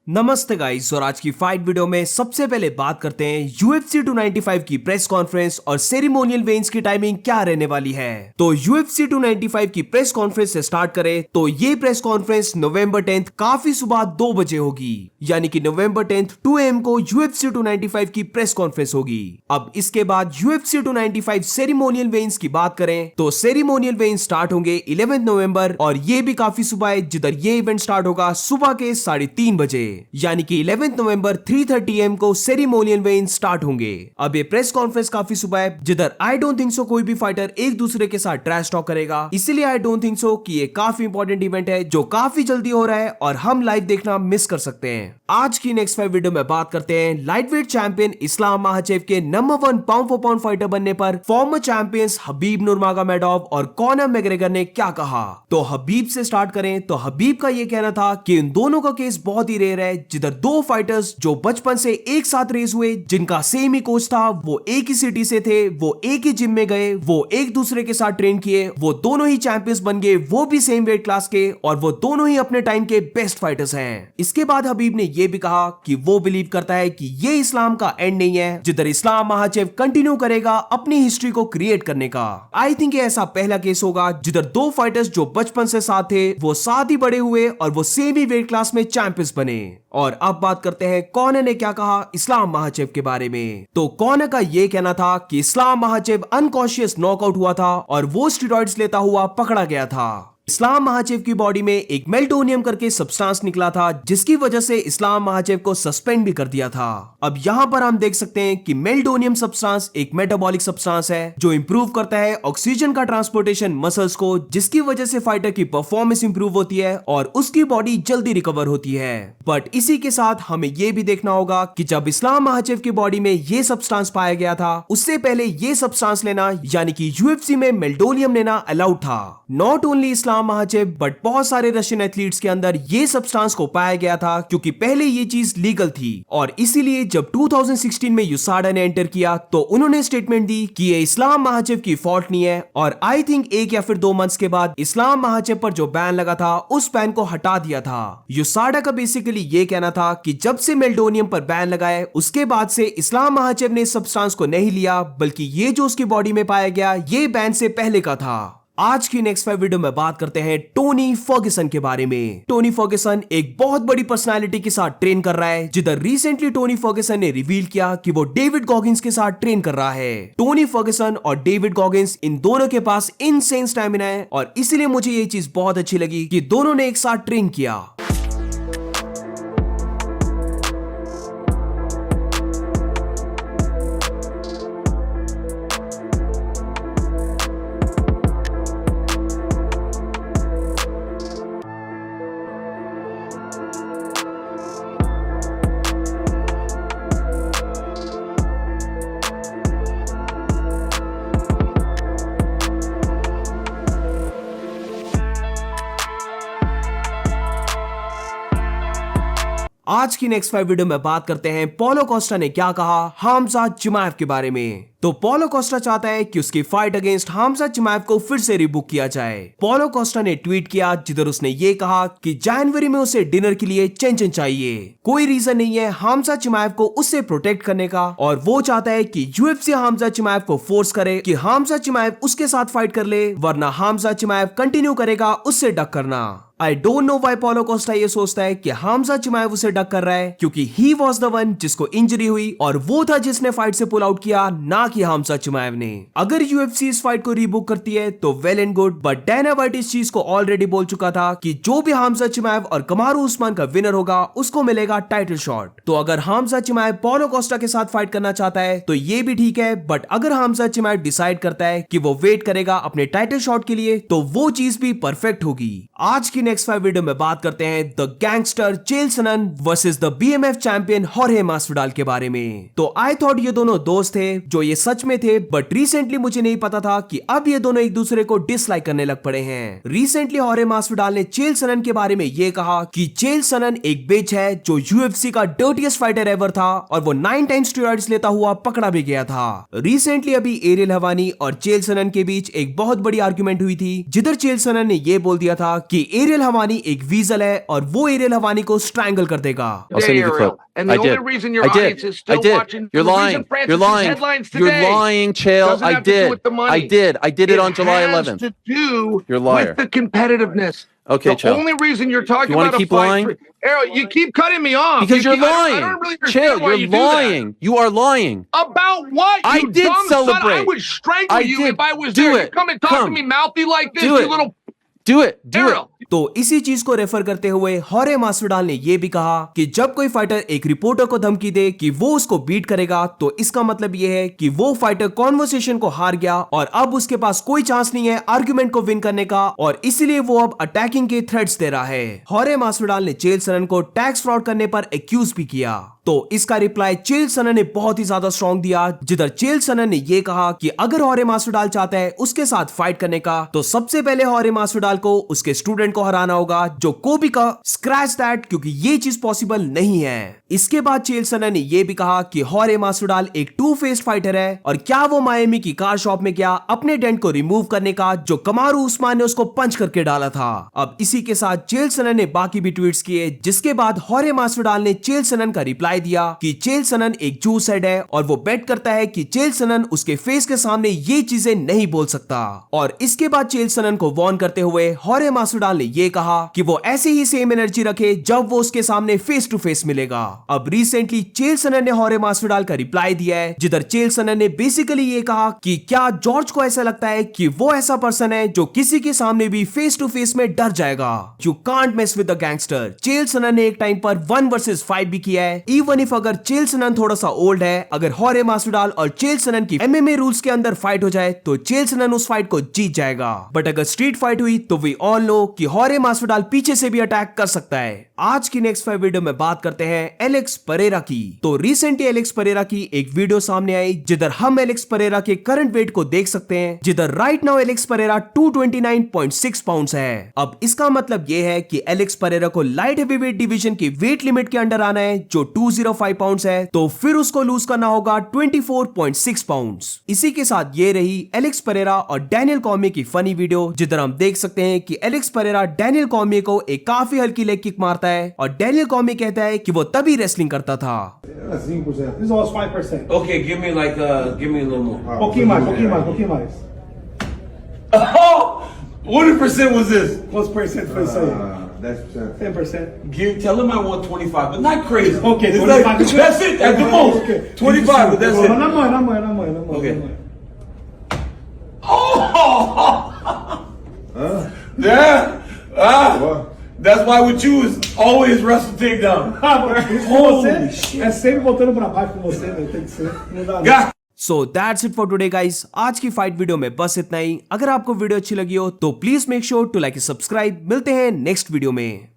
नमस्ते गाइस, और आज की फाइट वीडियो में सबसे पहले बात करते हैं UFC 295 की प्रेस कॉन्फ्रेंस और सेरेमोनियल वेन्स की टाइमिंग क्या रहने वाली है। तो UFC 295 की प्रेस कॉन्फ्रेंस से स्टार्ट करें तो ये प्रेस कॉन्फ्रेंस नवंबर 10 काफी सुबह 2 बजे होगी, यानी कि नवंबर 10 2 AM को UFC 295 की प्रेस कॉन्फ्रेंस होगी। अब इसके बाद UFC 295 सेरेमोनियल वेन्स की बात करें तो सेरेमोनियल वेन्स स्टार्ट होंगे 11 नवंबर, और ये भी काफी सुबह है, जिधर ये इवेंट स्टार्ट होगा सुबह के 3:30 बजे, यानी कि 11 नवंबर 3:30 AM को सेरेमोनियल वेन्स स्टार्ट होंगे। अब ये प्रेस कॉन्फ्रेंस काफी सुबह है, जिधर आई डोंट थिंक सो कोई भी फाइटर एक दूसरे के साथ ट्रैश टॉक करेगा, इसलिए आई डोंट थिंक सो कि ये काफी इंपॉर्टेंट इवेंट है जो काफी जल्दी हो रहा है और हम लाइव देखना मिस कर सकते हैं। आज की नेक्स्ट 5 वीडियो में बात करते हैं लाइटवेट चैंपियन इस्लाम महाचेव के number 1 pound for pound fighter बनने पर फॉर्मर चैंपियंस हबीब नूरमागोमेडोव और कॉनर मैग्रेगर ने क्या कहा। तो हबीब से स्टार्ट करें तो हबीब का ये कहना था कि इन दोनों का केस बहुत ही रेयर है, जिधर दो फाइटर्स जो बचपन से एक साथ रेस हुए, जिनका सेम ही कोच था, वो एक ही सिटी से थे, वो एक ही जिम में गए, वो एक दूसरे के साथ ट्रेन किए, वो दोनों ही चैंपियंस बन गए, वो भी सेम वेट क्लास के, और वो दोनों ही अपने टाइम के बेस्ट फाइटर्स हैं। इसके बाद हबीब ने ये भी कहा कि वो बिलीव करता है कि ये इस्लाम का एंड नहीं है, जिधर इस्लाम महाचेव कंटिन्यू करेगा अपनी हिस्ट्री को क्रिएट करने का। आई थिंक ये ऐसा पहला केस होगा जिधर दो फाइटर्स जो बचपन से साथ थे वो साथ ही बड़े हुए और वो सेम ही वेट क्लास में चैंपियंस बने। और अब बात करते हैं कॉनर ने क्या कहा इस्लाम महाचेव के बारे में। तो कॉनर का ये कहना था कि इस्लाम महाचेव अनकॉन्शियस नॉकआउट हुआ था और वो स्टेरॉइड्स लेता हुआ पकड़ा गया था। इस्लाम महाचेव की बॉडी में एक मेल्टोनियम करके सब्सटेंस निकला था, जिसकी वजह से इस्लाम महाचेव को सस्पेंड भी कर दिया था। अब यहाँ पर हम देख सकते हैं कि मेल्टोनियम सब्सटेंस एक मेटाबॉलिक सब्सटेंस है जो इंप्रूव करता है ऑक्सीजन का ट्रांसपोर्टेशन मसल्स को, जिसकी वजह से फाइटर की परफॉर्मेंस इंप्रूव होती है और उसकी बॉडी जल्दी रिकवर होती है। बट इसी के साथ हमें यह भी देखना होगा कि जब इस्लाम महाचेव की बॉडी में ये सब्सटेंस पाया गया था, उससे पहले ये सब्सटेंस लेना यानी कि यूएफसी में मेल्टोनियम लेना अलाउड था। नॉट ओनली इस्लाम महाचेव बट बहुत सारे रशियन एथलीट्स के अंदर ये सब्सटेंस को पाया गया था, क्योंकि पहले ये चीज लीगल थी। और इसीलिए जब 2016 में यूसाडा ने एंटर किया तो उन्होंने स्टेटमेंट दी कि ये इस्लाम महाचेव की फॉल्ट नहीं है, और आई थिंक 1 या फिर 2 मंथ्स के बाद इस्लाम महाचेव पर जो बैन लगा था उस बैन को हटा दिया था। यूसाडा का बेसिकली ये कहना था कि जब से मेल्टोनियम पर बैन लगाए उसके बाद से इस्लाम महाचेव ने इस सब्सटेंस को नहीं लिया, बल्कि ये जो उसकी बॉडी में पाया गया ये बैन से पहले का था। आज की नेक्स्ट 5 वीडियो में बात करते हैं टोनी फर्ग्यूसन के बारे में। टोनी फर्ग्यूसन एक बहुत बड़ी पर्सनालिटी के साथ ट्रेन कर रहा है, जिधर रिसेंटली टोनी फर्ग्यूसन ने रिवील किया कि वो डेविड गॉगिंस के साथ ट्रेन कर रहा है। टोनी फर्ग्यूसन और डेविड गॉगिंस इन दोनों के पास इनसेन स्टैमिना है, और इसीलिए मुझे ये चीज बहुत अच्छी लगी कि दोनों ने एक साथ ट्रेन किया। आज की नेक्स्ट 5 वीडियो में बात करते हैं पॉलो कोस्टा ने क्या कहा हमजा चिमाएव के बारे में। तो पॉलो कोस्टा चाहता है कि उसकी फाइट अगेंस्ट हमजा चिमाएव को फिर से रिबुक किया जाए। पॉलो कोस्टा ने ट्वीट किया जिधर उसने ये कहा कि जनवरी में उसे डिनर के लिए चेंचन चाहिए। कोई रीजन नहीं है हमजा चिमाएव को उससे प्रोटेक्ट करने का, और वो चाहता है कि यूएफसी हमजा चिमाएव को फोर्स करे कि हमजा चिमाएव उसके साथ फाइट कर ले, वरना हमजा चिमाएव कंटिन्यू करेगा उससे डक करना। I don't know why Paulo Costa ये सोचता है कि हमजा चिमाएव उसे डक कर रहा है, क्योंकि ही वाज द वन जिसको इंजरी हुई और वो था जिसने फाइट से पुल आउट किया, ना कि हमजा चिमाएव ने। अगर यूएफसी इस फाइट को रीबुक करती है तो well and good, but Diana white इस चीज को ऑलरेडी बोल चुका था कि जो भी हमजा चिमाएव और कमारू उस्मान का विनर होगा उसको मिलेगा टाइटल शॉट। तो अगर हमजा चिमाएव पॉलो कोस्टा के साथ फाइट करना चाहता है तो ये भी ठीक है, बट अगर हमजा चिमाएव डिसाइड करता है कि वो वेट करेगा अपने टाइटल शॉट के लिए तो वो चीज भी परफेक्ट होगी। आज की नेक्स्ट 5 वीडियो में बात करते हैं the gangster Chael Sonnen versus the BMF champion हॉर्हे मास्विडाल के बारे में। तो आई थॉट ये दोनों दोस्त थे जो ये सच में थे, बट रिसेंटली मुझे नहीं पता था कि अब ये दोनों एक दूसरे को डिसलाइक करने लग पड़े हैं। रिसेंटली हॉरे मास्विडाल ने चेल सनन के बारे में ये कहा कि चेल सनन एक बिच है जो यूएफसी का डर्टीएस्ट फाइटर एवर था और वो 9 टाइम्स स्टेरॉइड्स लेता हुआ पकड़ा भी गया था। रिसेंटली अभी एरियल हवानी और चेल सनन के बीच एक बहुत बड़ी आर्गुमेंट हुई थी, जिधर चेल सनन ने ये बोल दिया था कि एरियल हवानी एक वीजल है और वो एरियल हवानी को स्ट्रैंगल कर देगा। I'll send you the clip. And the I only did. reason your I did. audience is still I did. watching, You're the lying. reason Francis You're is lying. headlines You're today lying, Chael. doesn't I have to do did. with the money. I did. I did it on July It 11th. has to do You're a liar. with the competitiveness. Okay, the Chael. only reason you're talking You wanna about keep a fight, lying? Errol, you keep cutting me off Because you're lying. I don't really understand Chael, why you're you do lying. You are lying. that. About what? I You did dumb son. celebrate. I would strangle I you did. if I was Do there. it. You come and talk Come. to me mouthy like this, Do you it. little Do it. Do Errol. it. तो इसी चीज को refer करते हुए हॉरे मास्विडाल ने यह भी कहा कि जब कोई फाइटर एक रिपोर्टर को धमकी दे कि वो उसको बीट करेगा, तो इसका मतलब यह है कि वो फाइटर कॉन्वर्सेशन को हार गया और अब उसके पास कोई चांस नहीं है आर्गुमेंट को विन करने का, और इसीलिए वो अब अटैकिंग के थ्रेट्स दे रहा है। हॉरे मास्विडाल ने चेल सनन को टैक्स फ्रॉड करने पर एक्यूज भी किया, तो इसका रिप्लाई चेल सनन ने बहुत ही ज्यादा स्ट्रॉन्ग दिया, जिधर चेल सनन ने यह कहा कि अगर हॉरे मास्विडाल चाहता है उसके साथ फाइट करने का, तो सबसे पहले हॉरे मास्विडाल को उसके स्टूडेंट को हराना होगा जो कोबी का स्क्रैच दैट, क्योंकि ये चीज पॉसिबल नहीं है। इसके बाद चेल सनन ने यह भी कहा कि हॉरे मास्विडाल एक टू फेस्ड फाइटर है, और क्या वो मायामी की कार शॉप में गया अपने डेंट को रिमूव करने का जो कमारू उस्मान ने उसको पंच करके डाला था। अब इसी के साथ चेल सनन ने बाकी भी ट्वीट्स किए, जिसके बाद हॉरे मास्विडाल ने चेल सनन का रिप्लाई दिया कि चेल सनन एक जूस हेड है और वो बेट करता है कि चेल सनन उसके फेस के सामने ये चीजें नहीं बोल सकता। और इसके बाद चेल सनन को वार्न करते हुए हॉरे मास्विडाल ने ये कहा कि वो ऐसे ही सेम एनर्जी रखे जब वो उसके सामने फेस टू फेस मिलेगा। अब रिसेंटली चेल सनन ने हॉरे मास्विडाल का रिप्लाई दिया है, जिधर चेल सनन ने बेसिकली ये कहा कि क्या जॉर्ज को ऐसा लगता है कि वो ऐसा पर्सन है जो किसी के सामने भी फेस टू फेस में डर जाएगा। You can't mess with the gangster. Chael सनन ने एक टाइम पर 1 वर्सेस 5 भी किया है, इवन इफ अगर चेल सनन थोड़ा सा ओल्ड है, अगर हॉरे मास्विडाल और चेल सनन की एमएमए रूल्स के अंदर फाइट हो जाए तो चेल सनन उस फाइट को जीत जाएगा। बट अगर स्ट्रीट फाइट हुई तो वी ऑल नो कि हॉरे मास्विडाल पीछे से भी अटैक कर सकता है। आज की नेक्स्ट 5 वीडियो में बात करते हैं एलेक्स परेरा की। तो रिसेंटली एलेक्स परेरा की एक वीडियो सामने आई, जिधर हम एलेक्स परेरा के करंट वेट को देख सकते हैं, जिधर right now Alex Pereira 229.6 pounds है। अब इसका मतलब यह है कि एलेक्स परेरा को लाइट हेवीवेट डिवीजन की वेट लिमिट के अंडर आना है जो 205 पाउंड्स है, तो फिर उसको लूज करना होगा 24.6 पाउंड्स। इसी के साथ ये रही एलेक्स परेरा और डैनियल कॉर्मिये की फनी वीडियो, जिधर हम देख सकते हैं कि एलेक्स परेरा डैनियल कॉर्मिये को एक काफी हल्की लेग किक मारता है और डैनियल कॉर्मिये कहता है कि वो तभी रेसलिंग करता था। That's 0%. This is all 5%. Okay, give me a little more. Pokemon. Oh, what percent was this? What's percent for the same? That's 10%. Tell him I want 25, but not crazy. Okay, It's 25 like, that's it, at the most. Okay. 25, but that's it. Not mine. Okay. Oh! Yeah. what? That's why with you is always wrestle takedown. Holy shit. É sempre voltando pra baixo com você, né? Tem que ser. Não dá. God. So that's it for today guys. आज की fight video में बस इतना ही। अगर आपको video अच्छी लगी हो तो please make sure to like subscribe. मिलते हैं नेक्स्ट वीडियो में।